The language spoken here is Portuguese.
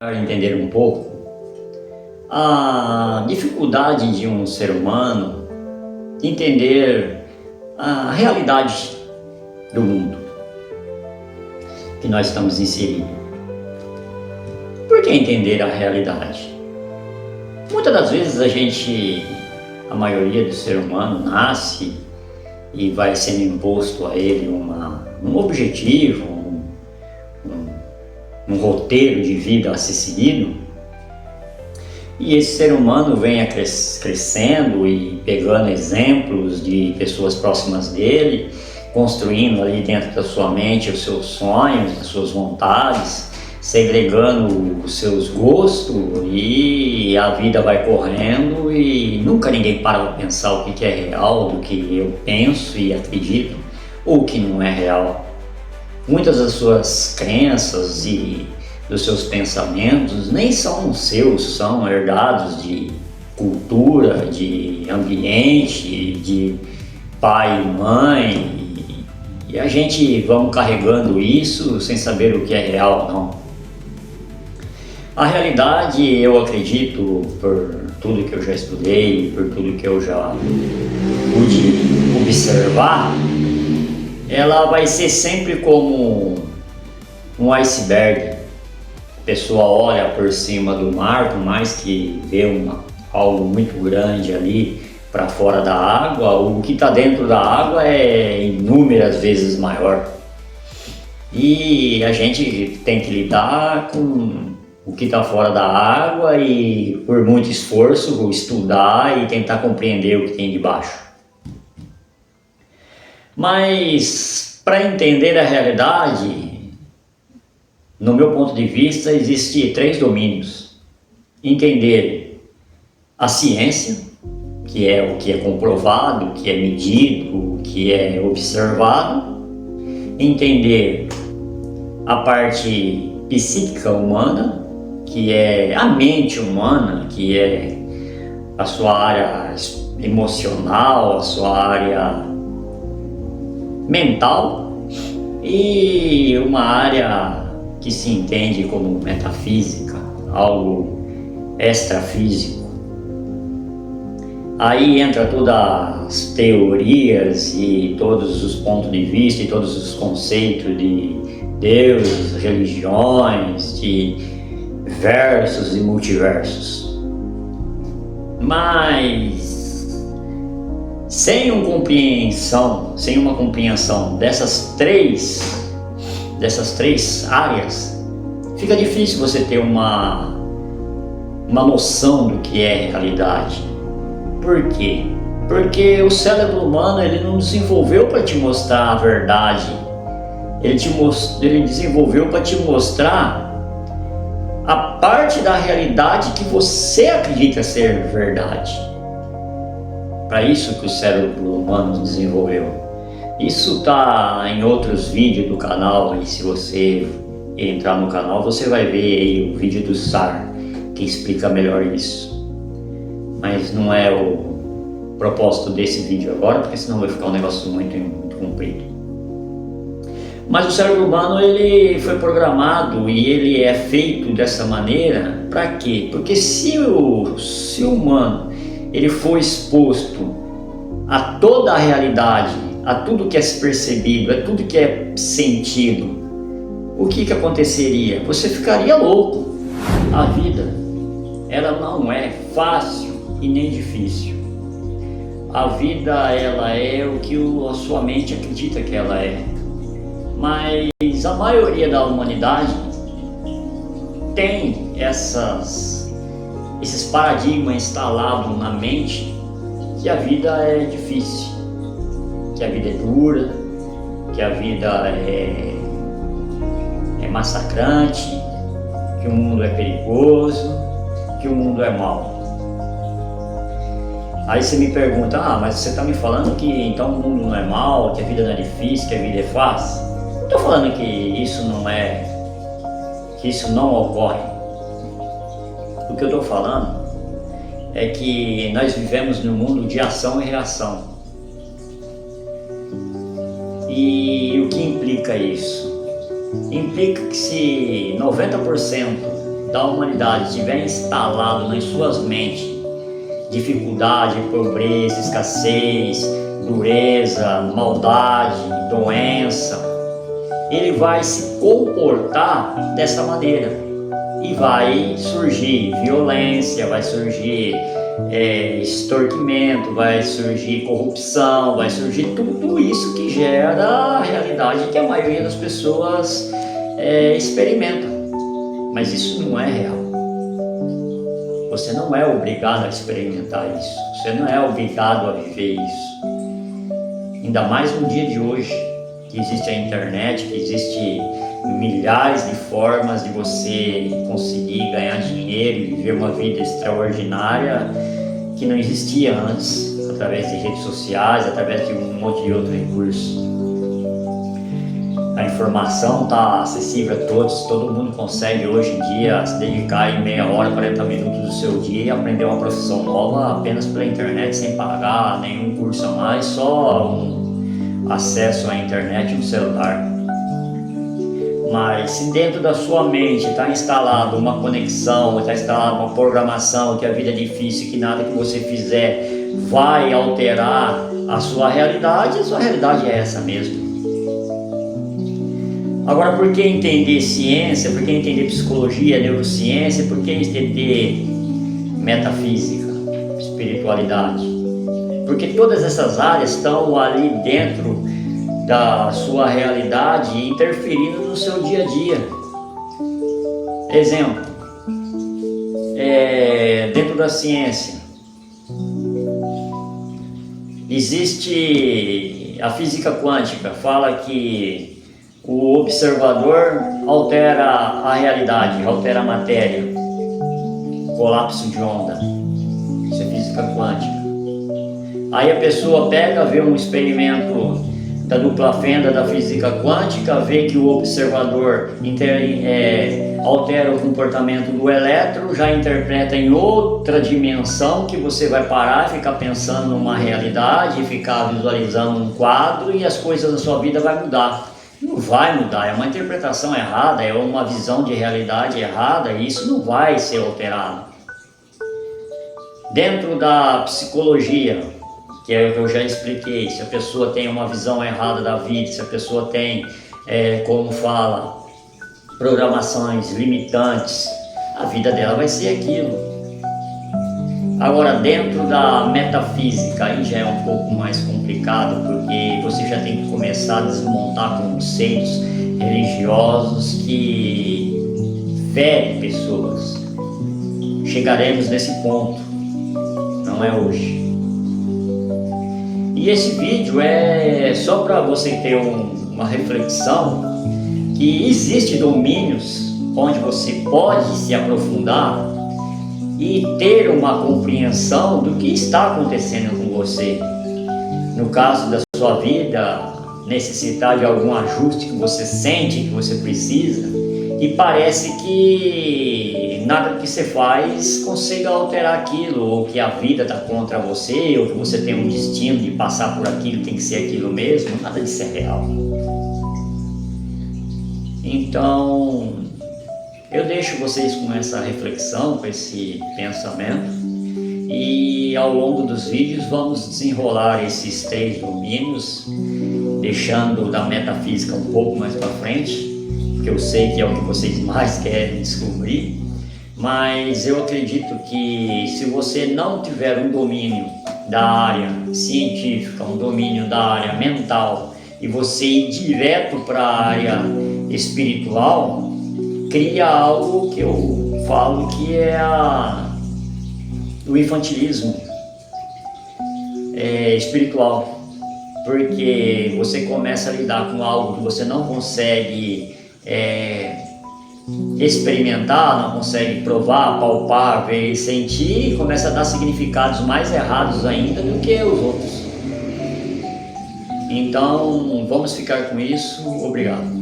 Para entender um pouco a dificuldade de um ser humano entender a realidade do mundo que nós estamos inseridos. Por que entender a realidade? Muitas das vezes a maioria do ser humano nasce e vai sendo imposto a ele um objetivo, um roteiro de vida a ser seguido, e esse ser humano vem crescendo e pegando exemplos de pessoas próximas dele, construindo ali dentro da sua mente os seus sonhos, as suas vontades, segregando os seus gostos, e a vida vai correndo e nunca ninguém para para pensar o que é real, do que eu penso e acredito, ou o que não é real. Muitas das suas crenças e dos seus pensamentos nem são seus, são herdados de cultura, de ambiente, de pai e mãe, e a gente vamos carregando isso sem saber o que é real ou não. A realidade, eu acredito, por tudo que eu já estudei, por tudo que eu já pude observar, ela vai ser sempre como um iceberg. A pessoa olha por cima do mar, por mais que vê algo muito grande ali para fora da água, o que está dentro da água é inúmeras vezes maior. E a gente tem que lidar com o que está fora da água e, por muito esforço, estudar e tentar compreender o que tem debaixo. Mas, para entender a realidade, no meu ponto de vista, existem 3 domínios. Entender a ciência, que é o que é comprovado, o que é medido, o que é observado. Entender a parte psíquica humana, que é a mente humana, que é a sua área emocional, a sua área mental, e uma área que se entende como metafísica, algo extrafísico. Aí entra todas as teorias e todos os pontos de vista e todos os conceitos de Deus, religiões, de versos e multiversos. Mas sem uma compreensão dessas três áreas, fica difícil você ter uma noção do que é realidade. Por quê? Porque o cérebro humano ele não desenvolveu para te mostrar a verdade, ele desenvolveu para te mostrar a parte da realidade que você acredita ser verdade. Para isso que o cérebro humano desenvolveu. Isso está em outros vídeos do canal, e se você entrar no canal você vai ver aí o vídeo do SAR, que explica melhor isso. Mas não é o propósito desse vídeo agora, porque senão vai ficar um negócio muito comprido. Mas o cérebro humano ele foi programado e ele é feito dessa maneira para quê? Porque se o humano ele for exposto a toda a realidade, a tudo que é percebido, a tudo que é sentido, o que aconteceria? Você ficaria louco. A vida, ela não é fácil e nem difícil. A vida, ela é o que a sua mente acredita que ela é. Mas a maioria da humanidade tem esses paradigmas instalados na mente que a vida é difícil, que a vida é dura, que a vida é massacrante, que o mundo é perigoso, que o mundo é mau. Aí você me pergunta, mas você está me falando que então o mundo não é mau, que a vida não é difícil, que a vida é fácil? Não estou falando que isso não ocorre. O que eu estou falando é que nós vivemos num mundo de ação e reação. E o que implica isso? Implica que se 90% da humanidade tiver instalado nas suas mentes dificuldade, pobreza, escassez, dureza, maldade, doença, ele vai se comportar dessa maneira e vai surgir violência, vai surgir extorquimento, vai surgir corrupção, vai surgir tudo isso que gera a realidade que a maioria das pessoas experimenta. Mas isso não é real. Você não é obrigado a experimentar isso. Você não é obrigado a viver isso. Ainda mais no dia de hoje, que existe a internet, que existe milhares de formas de você conseguir ganhar dinheiro e viver uma vida extraordinária que não existia antes, através de redes sociais, através de um monte de outro recurso. A informação está acessível a todos, todo mundo consegue hoje em dia se dedicar em meia hora, 40 minutos do seu dia e aprender uma profissão nova apenas pela internet, sem pagar nenhum curso a mais, só um acesso à internet no celular. Mas se dentro da sua mente está instalado uma conexão, está instalada uma programação que a vida é difícil, que nada que você fizer vai alterar a sua realidade é essa mesmo. Agora, por que entender ciência, por que entender psicologia, neurociência, por que entender metafísica, espiritualidade? Porque todas essas áreas estão ali dentro da sua realidade e interferindo no seu dia a dia. Exemplo, dentro da ciência, existe a física quântica, fala que o observador altera a realidade, altera a matéria, colapso de onda, isso é física quântica. Aí a pessoa pega, vê um experimento da dupla fenda da física quântica, vê que o observador altera o comportamento do elétron, já interpreta em outra dimensão que você vai parar e ficar pensando numa realidade, ficar visualizando um quadro e as coisas da sua vida vai mudar. Não vai mudar, é uma interpretação errada, é uma visão de realidade errada e isso não vai ser alterado. Dentro da psicologia, que é o que eu já expliquei, se a pessoa tem uma visão errada da vida, se a pessoa tem, como fala, programações limitantes, a vida dela vai ser aquilo. Agora, dentro da metafísica, aí já é um pouco mais complicado, porque você já tem que começar a desmontar conceitos religiosos que ferem pessoas. Chegaremos nesse ponto, não é hoje. E esse vídeo é só para você ter uma reflexão que existe domínios onde você pode se aprofundar e ter uma compreensão do que está acontecendo com você. No caso da sua vida, necessitar de algum ajuste que você sente que você precisa e parece que nada que você faz consiga alterar aquilo, ou que a vida está contra você, ou que você tem um destino de passar por aquilo, tem que ser aquilo mesmo, nada disso é real. Então, eu deixo vocês com essa reflexão, com esse pensamento, e ao longo dos vídeos vamos desenrolar esses 3 domínios, deixando da metafísica um pouco mais para frente, porque eu sei que é o que vocês mais querem descobrir, mas eu acredito que se você não tiver um domínio da área científica, um domínio da área mental, e você ir direto para a área espiritual, cria algo que eu falo que é o infantilismo espiritual, porque você começa a lidar com algo que você não consegue experimentar, não consegue provar, palpar, ver e sentir, e começa a dar significados mais errados ainda do que os outros. Então, vamos ficar com isso. Obrigado.